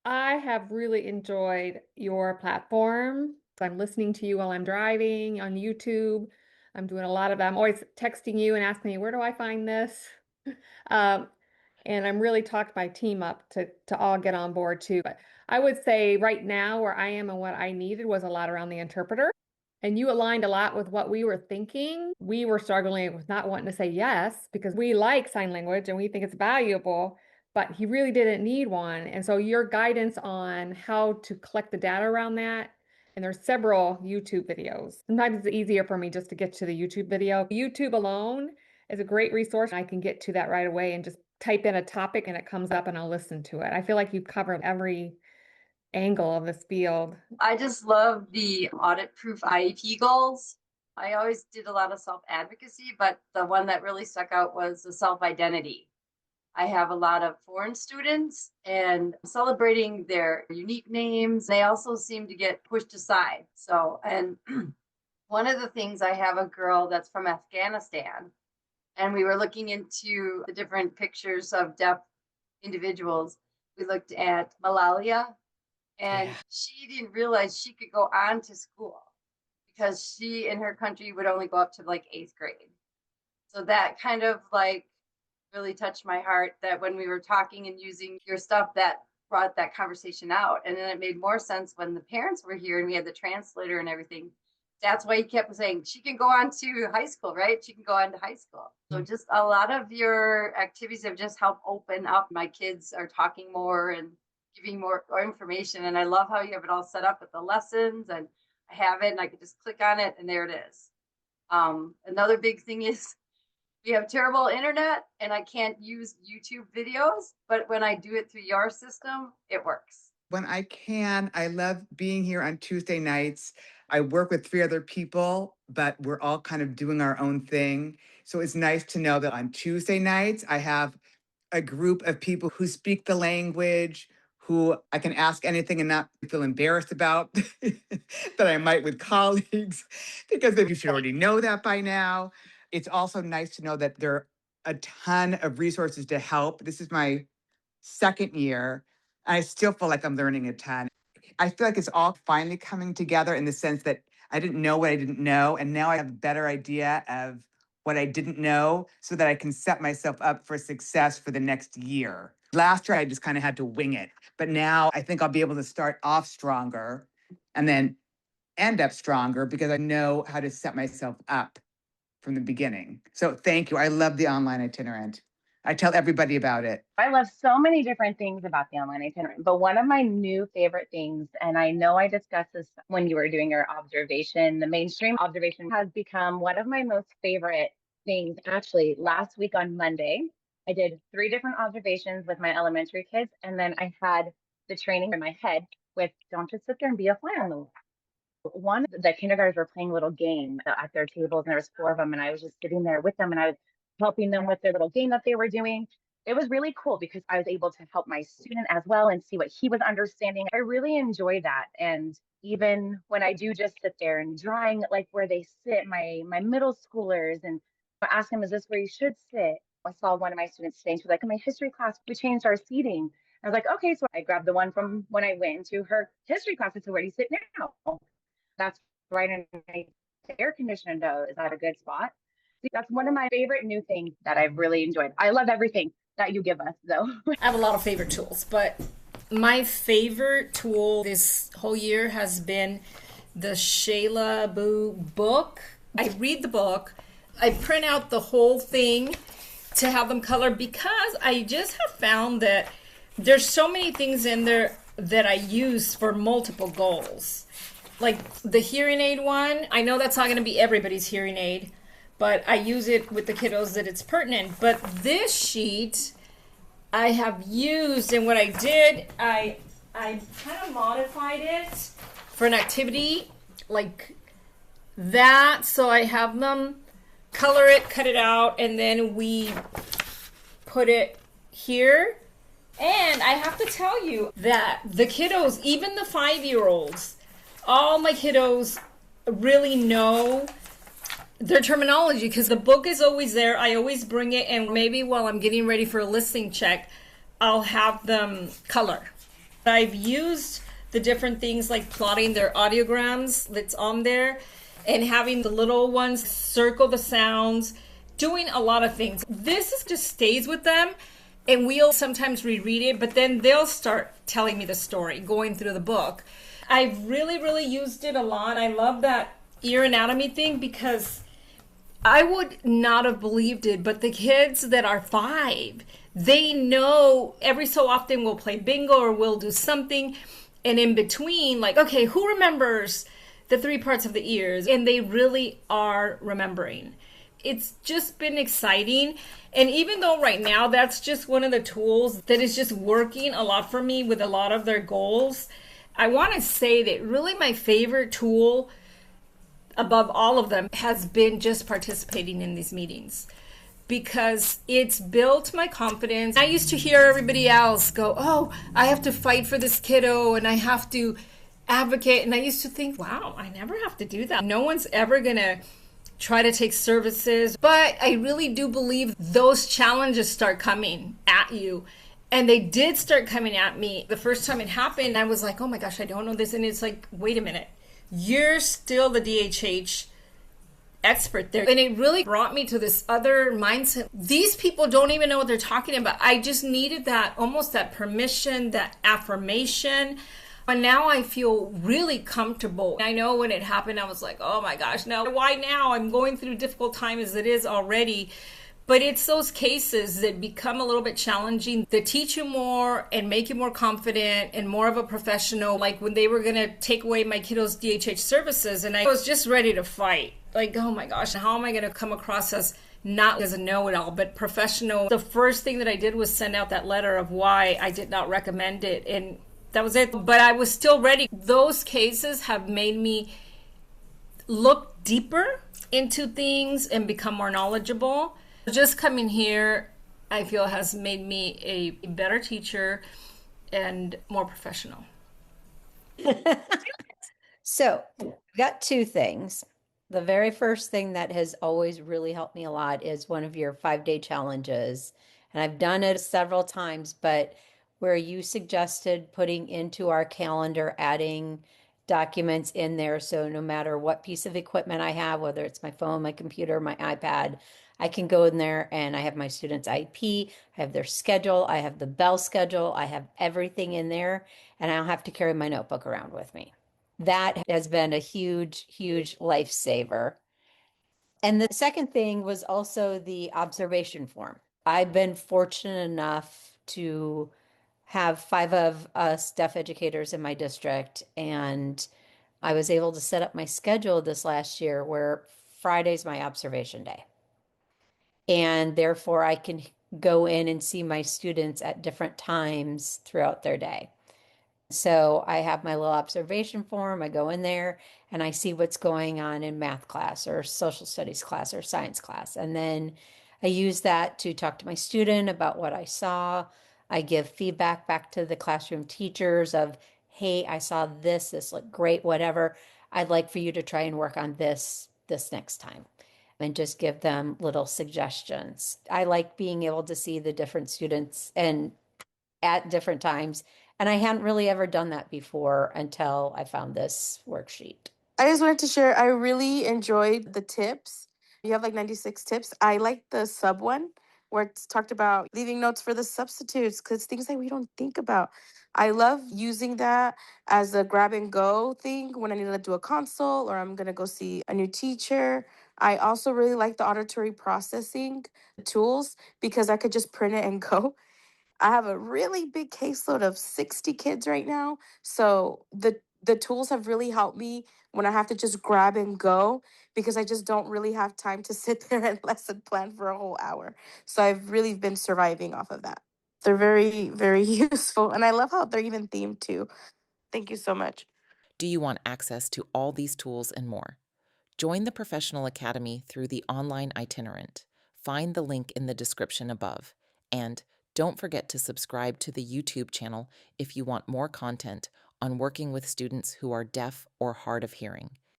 I have really enjoyed your platform. I'm listening to you while I'm driving on YouTube. I'm doing a lot of that. I'm always texting you and asking you, where do I find this? Um, and I'm really talked my team up to all get on board too. But I would say right now where I am and what I needed was a lot around the interpreter. And you aligned a lot with what we were thinking. We were struggling with not wanting to say yes because we like sign language and we think it's valuable, but he really didn't need one. And so your guidance on how to collect the data around that, and there's several YouTube videos. Sometimes it's easier for me just to get to the YouTube video. YouTube alone is a great resource. I can get to that right away and just type in a topic and it comes up and I'll listen to it. I feel like you've covered every angle of this field. I just love the audit-proof IEP goals. I always did a lot of self-advocacy, but the one that really stuck out was the self-identity. I have a lot of foreign students and celebrating their unique names. They also seem to get pushed aside. So, and one of the things, I have a girl that's from Afghanistan, and we were looking into the different pictures of deaf individuals. We looked at Malalia, and Yeah. she didn't realize she could go on to school because she in her country would only go up to like 8th grade. So that kind of like really touched my heart, that when we were talking and using your stuff, that brought that conversation out. And then it made more sense when the parents were here and we had the translator and everything. That's why he kept saying she can go on to high school, right? She can go on to high school. So just a lot of your activities have just helped open up. My kids are talking more and giving more information. And I love how you have it all set up with the lessons, and I have it and I can just click on it and there it is. Another big thing is we have terrible internet and I can't use YouTube videos, but when I do it through your system, it works. When I can, I love being here on Tuesday nights. I work with three other people, but we're all kind of doing our own thing. So it's nice to know that on Tuesday nights, I have a group of people who speak the language, who I can ask anything and not feel embarrassed about that I might with colleagues, because you should already know that by now. It's also nice to know that there are a ton of resources to help. This is my second year. I still feel like I'm learning a ton. I feel like it's all finally coming together in the sense that I didn't know what I didn't know. And now I have a better idea of what I didn't know so that I can set myself up for success for the next year. Last year, I just kind of had to wing it. But now I think I'll be able to start off stronger and then end up stronger because I know how to set myself up from the beginning. So thank you. I love the online itinerant. I tell everybody about it. I love so many different things about the online itinerant, but one of my new favorite things, and I know I discussed this when you were doing your observation, the mainstream observation has become one of my most favorite things. Actually, last week on Monday, I did 3 different observations with my elementary kids, and then I had the training in my head with don't just sit there and be a fly on the wall. One, the kindergartners were playing a little game at their tables, and there was 4 of them, and I was just sitting there with them, and I was helping them with their little game that they were doing. It was really cool because I was able to help my student as well and see what he was understanding. I really enjoy that. And even when I do just sit there and drawing like where they sit, my middle schoolers, and I ask them, is this where you should sit? I saw one of my students today, and she was like, in my history class, we changed our seating. I was like, okay, so I grabbed the one from when I went into her history class. I said, where do you sit now? That's right in the air conditioner though. Is that a good spot? That's one of my favorite new things that I've really enjoyed. I love everything that you give us though. I have a lot of favorite tools, but my favorite tool this whole year has been the Shayla Boo book. I read the book, I print out the whole thing to have them color because I just have found that there's so many things in there that I use for multiple goals. Like the hearing aid one, I know that's not going to be everybody's hearing aid, but I use it with the kiddos that it's pertinent. But this sheet I have used, and what I did, I kind of modified it for an activity like that. So I have them color it, cut it out, and then we put it here. And I have to tell you that the kiddos, even the 5-year-olds, all my kiddos really know their terminology because the book is always there. I always bring it, and maybe while I'm getting ready for a listing check, I'll have them color. I've used the different things like plotting their audiograms that's on there and having the little ones circle the sounds, doing a lot of things. Just stays with them, and we'll sometimes reread it, but then they'll start telling me the story, going through the book. I've really, really used it a lot. I love that ear anatomy thing because I would not have believed it, but the kids that are 5, they know every so often we'll play bingo or we'll do something. And in between, like, okay, who remembers the 3 parts of the ears? And they really are remembering. It's just been exciting. And even though right now that's just one of the tools that is just working a lot for me with a lot of their goals, I want to say that really my favorite tool above all of them has been just participating in these meetings, because it's built my confidence. I used to hear everybody else go, oh, I have to fight for this kiddo and I have to advocate. And I used to think, wow, I never have to do that. No one's ever going to try to take services. But I really do believe those challenges start coming at you. And they did start coming at me. The first time it happened, I was like, oh my gosh, I don't know this. And it's like, wait a minute. You're still the DHH expert there. And it really brought me to this other mindset. These people don't even know what they're talking about. I just needed that, almost that permission, that affirmation. And now I feel really comfortable. I know when it happened, I was like, oh my gosh, no, why now? I'm going through a difficult time as it is already. But it's those cases that become a little bit challenging that teach you more and make you more confident and more of a professional. Like when they were going to take away my kiddo's DHH services, and I was just ready to fight. Like, oh my gosh, how am I going to come across as not as a know-it-all, but professional? The first thing that I did was send out that letter of why I did not recommend it. And that was it. But I was still ready. Those cases have made me look deeper into things and become more knowledgeable. Just coming here, I feel, has made me a better teacher and more professional. So we've got 2 things. The very first thing that has always really helped me a lot is one of your 5-day challenges. And I've done it several times, but where you suggested putting into our calendar, adding documents in there. So no matter what piece of equipment I have, whether it's my phone, my computer, my iPad, I can go in there and I have my students' IP, I have their schedule, I have the bell schedule, I have everything in there, and I don't have to carry my notebook around with me. That has been a huge, huge lifesaver. And the second thing was also the observation form. I've been fortunate enough to have 5 of us deaf educators in my district, and I was able to set up my schedule this last year where Friday's my observation day. And therefore I can go in and see my students at different times throughout their day. So I have my little observation form. I go in there and I see what's going on in math class or social studies class or science class. And then I use that to talk to my student about what I saw. I give feedback back to the classroom teachers of, hey, I saw this looked great, whatever. I'd like for you to try and work on this next time, and just give them little suggestions. I like being able to see the different students and at different times. And I hadn't really ever done that before until I found this worksheet. I just wanted to share, I really enjoyed the tips. You have like 96 tips. I like the sub one where it's talked about leaving notes for the substitutes because things that we don't think about. I love using that as a grab and go thing when I need to do a consult or I'm going to go see a new teacher. I also really like the auditory processing tools because I could just print it and go. I have a really big caseload of 60 kids right now. So the tools have really helped me when I have to just grab and go because I just don't really have time to sit there and lesson plan for a whole hour. So I've really been surviving off of that. They're very, very useful. And I love how they're even themed too. Thank you so much. Do you want access to all these tools and more? Join the Professional Academy through the Online Itinerant. Find the link in the description above. And don't forget to subscribe to the YouTube channel if you want more content on working with students who are deaf or hard of hearing.